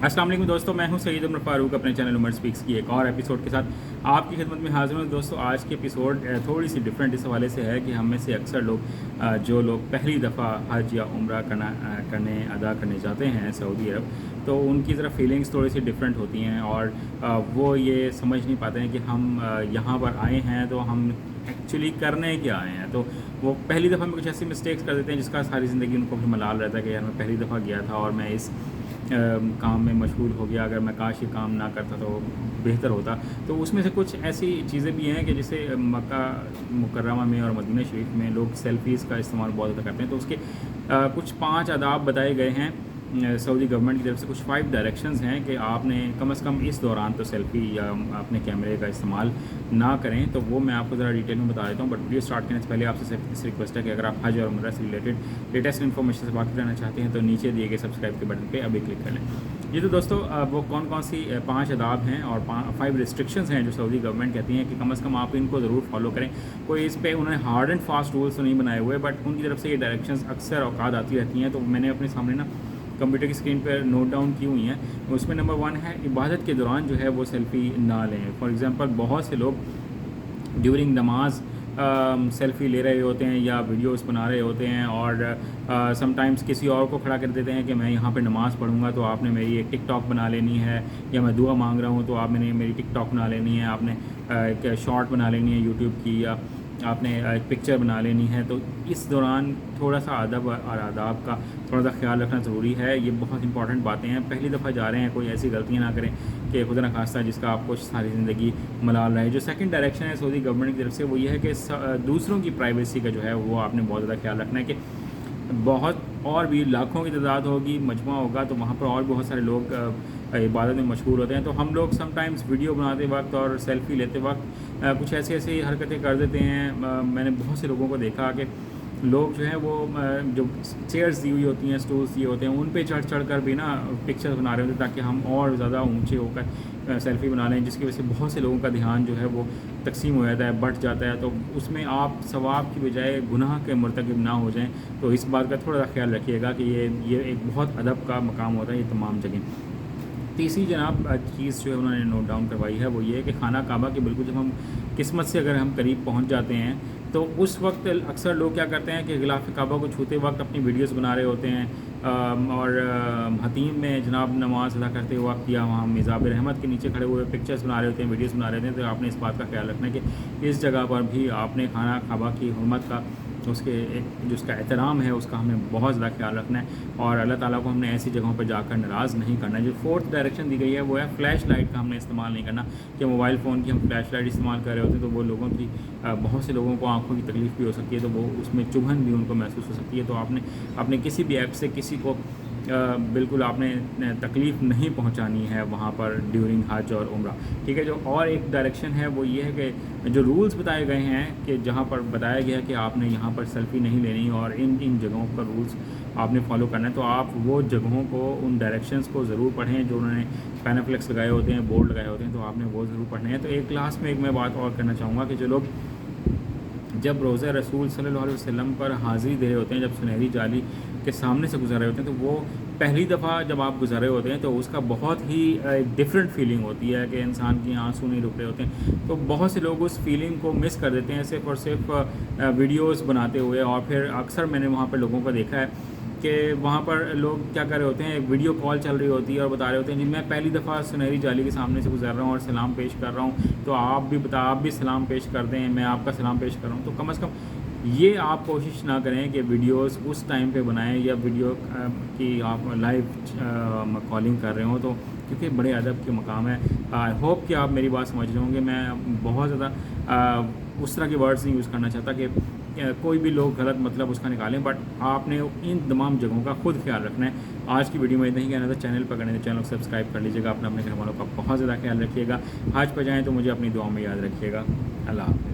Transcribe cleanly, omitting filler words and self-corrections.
अस्सलाम वालेकुम दोस्तों, मैं हूं सईद उमर फारूक अपने चैनल उमर स्पीक्स की एक और एपिसोड के साथ आपकी खिदमत में हाजिर हूं। दोस्तों आज की एपिसोड थोड़ी सी डिफरेंट इस हवाले से है कि हम में से अक्सर लोग जो लोग पहली दफ़ा हज या उम्रा अदा करने जाते हैं सऊदी अरब, तो उनकी ज़रा फीलिंग्स थोड़ी सी डिफरेंट होती हैं और वो ये समझ नहीं पाते हैं कि हम यहाँ पर आए हैं तो हम एक्चुअली करने क्या आए हैं। तो वो पहली दफ़ा में कुछ ऐसी मिस्टेक्स कर देते हैं जिसका सारी ज़िंदगी उनको फिर मलाल रहता है कि यार मैं पहली दफ़ा गया था और मैं इस काम में मशगूल हो गया, अगर मैं काश ये काम ना करता तो बेहतर होता। तो उसमें से कुछ ऐसी चीज़ें भी हैं कि जैसे मक्का मुकर्रमा में और मदीना शरीफ में लोग सेल्फ़ीज़ का इस्तेमाल बहुत ज़्यादा करते हैं। तो उसके कुछ 5 आदाब बताए गए हैं सऊदी गवर्नमेंट की तरफ से। कुछ 5 डायरेक्शंस हैं कि आपने कम से कम इस दौरान तो सेल्फ़ी या अपने कैमरे का इस्तेमाल ना करें। तो वो मैं आपको ज़रा डिटेल में बता देता हूँ। बट वीडियो स्टार्ट करने से पहले आपसे सिर्फ इस रिक्वेस्ट है कि अगर आप हज और उम्रा से रिलेटेड लेटेस्ट इन्फॉर्मेशन से वाकिफ़ रहना चाहते हैं तो नीचे दिए गए सब्सक्राइब के बटन पर अभी क्लिक कर लें। ये तो दोस्तों वो कौन कौन सी 5 आदाब हैं और 5 रिस्ट्रिक्शंस हैं जो सऊदी गवर्नमेंट कहती हैं कि कम से कम आप इनको ज़रूर फॉलो करें। कोई इस पे उन्होंने हार्ड एंड फास्ट रूल्स तो नहीं बनाए हुए, बट उनकी तरफ से ये डायरेक्शंस अक्सर औकात आती रहती हैं। तो मैंने अपने सामने ना कंप्यूटर की स्क्रीन पर नोट डाउन की हुई हैं। उसमें नंबर 1 है इबादत के दौरान जो है वो सेल्फ़ी ना लें। फॉर एग्ज़ाम्पल बहुत से लोग ड्यूरिंग नमाज सेल्फ़ी ले रहे होते हैं या वीडियोस बना रहे होते हैं और समटाइम्स किसी और को खड़ा कर देते हैं कि मैं यहाँ पे नमाज़ पढ़ूँगा तो आपने मेरी एक टिकटॉक बना लेनी है, या मैं दुआ मांग रहा हूँ तो आपने मेरी टिकटॉक बना लेनी है, आपने एक शॉर्ट बना लेनी है यूट्यूब की, या आपने एक पिक्चर बना लेनी है। तो इस दौरान थोड़ा सा अदब और आदाब का थोड़ा सा ख्याल रखना ज़रूरी है। ये बहुत इंपॉर्टेंट बातें हैं। पहली दफ़ा जा रहे हैं, कोई ऐसी गलतियाँ ना करें कि खुदा न खास्ता जिसका आपको सारी ज़िंदगी मलाल रहे। जो सेकंड डायरेक्शन है सऊदी गवर्नमेंट की तरफ से वो ये है कि दूसरों की प्राइवेसी का जो है वो आपने बहुत ज़्यादा ख्याल रखना है कि बहुत और भी लाखों की तादाद होगी, मजमा होगा, तो वहाँ पर और बहुत सारे लोग इबादत में मशगूल होते हैं। तो हम लोग समटाइम्स वीडियो बनाते वक्त और सेल्फ़ी लेते वक्त कुछ ऐसी हरकतें कर देते हैं। मैंने बहुत से लोगों को देखा कि लोग जो हैं वो जो चेयर्स दी हुई होती हैं, स्टूल्स दिए होते हैं, उन पे चढ़ कर भी ना पिक्चर्स बना रहे होते हैं ताकि हम और ज़्यादा ऊंचे होकर सेल्फ़ी बना लें, जिसकी वजह से बहुत से लोगों का ध्यान जो है वो तकसीम हो जाता है, बढ़ जाता है। तो उसमें आप सवाब की बजाय गुनाह के मुर्तकिब ना हो जाएं। तो इस बात का थोड़ा सा ख्याल रखिएगा कि ये एक बहुत अदब का मकाम होता है ये तमाम जगह। तीसरी जनाब चीज़ जो है उन्होंने नोट डाउन करवाई है वो ये है कि खाना काबा के बिल्कुल जब हम किस्मत से अगर हम करीब पहुंच जाते हैं तो उस वक्त अक्सर लोग क्या करते हैं कि गिलाफ काबा को छूते वक्त अपनी वीडियोस बना रहे होते हैं और हतीम में जनाब नमाज अदा करते वक्त या वहाँ मिज़ाब रहमत के नीचे खड़े हुए पिक्चर्स बना रहे होते हैं, वीडियोस बना रहे होते हैं। तो आपने इस बात का ख्याल रखना है कि इस जगह पर भी आपने खाना काबा की हुर्मत का उसके एक जो उसका एहतराम है उसका हमने बहुत ज़्यादा ख्याल रखना है और अल्लाह ताला को हमने ऐसी जगहों पर जाकर नाराज़ नहीं करना है। जो 4th डायरेक्शन दी गई है वो है फ़्लैश लाइट का हमने इस्तेमाल नहीं करना। कि मोबाइल फ़ोन की हम फ़्लैश लाइट इस्तेमाल कर रहे होते हैं तो वो लोगों की बहुत से लोगों को आँखों की तकलीफ़ भी हो सकती है, तो वो उसमें चुभन भी उनको महसूस हो सकती है। तो आपने अपने किसी भी ऐप से किसी को बिल्कुल आपने तकलीफ़ नहीं पहुंचानी है वहाँ पर ड्यूरिंग हज और उम्रा, ठीक है। जो और एक डायरेक्शन है वो ये है कि जो रूल्स बताए गए हैं कि जहाँ पर बताया गया है कि आपने यहाँ पर सेल्फ़ी नहीं लेनी और इन जगहों पर रूल्स आपने फॉलो करना है, तो आप वो जगहों को उन डायरेक्शंस को ज़रूर पढ़ें जो उन्होंने पैनाफ्लेक्स लगाए होते हैं, बोर्ड लगाए होते हैं, तो आपने वो ज़रूर पढ़ने हैं। तो एक लास्ट में एक मैं बात और करना चाहूँगा कि जो लोग जब रोज़ा रसूल सल्लल्लाहु अलैहि वसल्लम पर हाज़िरी दे रहे होते हैं, जब सुनहरी जाली के सामने से गुजर रहे होते हैं, तो वो पहली दफ़ा जब आप गुजर रहे होते हैं तो उसका बहुत ही एक डिफरेंट फीलिंग होती है कि इंसान की आंसू नहीं रुक रहे होते हैं। तो बहुत से लोग उस फीलिंग को मिस कर देते हैं सिर्फ़ और सिर्फ वीडियोस बनाते हुए। और फिर अक्सर मैंने वहाँ पर लोगों को देखा है कि वहाँ पर लोग क्या कर रहे होते हैं, एक वीडियो कॉल चल रही होती है और बता रहे होते हैं जी मैं पहली दफ़ा सुनहरी जाली के सामने से गुजर रहा हूँ और सलाम पेश कर रहा हूँ, तो आप भी सलाम पेश कर दें, मैं आपका सलाम पेश कर रहा हूँ। तो कम से कम ये आप कोशिश ना करें कि वीडियोस उस टाइम पे बनाएं या वीडियो की आप लाइव कॉलिंग कर रहे हो, तो क्योंकि बड़े अदब के मकाम है। आई होप कि आप मेरी बात समझ रहे होंगे। मैं बहुत ज़्यादा उस तरह के वर्ड्स नहीं यूज़ करना चाहता कि कोई भी लोग गलत मतलब उसका निकालें, बट आपने इन तमाम जगहों का खुद ख्याल रखना है। आज की वीडियो में इतना ही कहना था। चैनल पर करने तो चैनल को सब्सक्राइब कर लीजिएगा। अपने घर वालों का बहुत ज़्यादा ख्याल रखिएगा। हज पर जाएँ तो मुझे अपनी दुआ में याद रखिएगा। अल्लाह हाफ़िज़।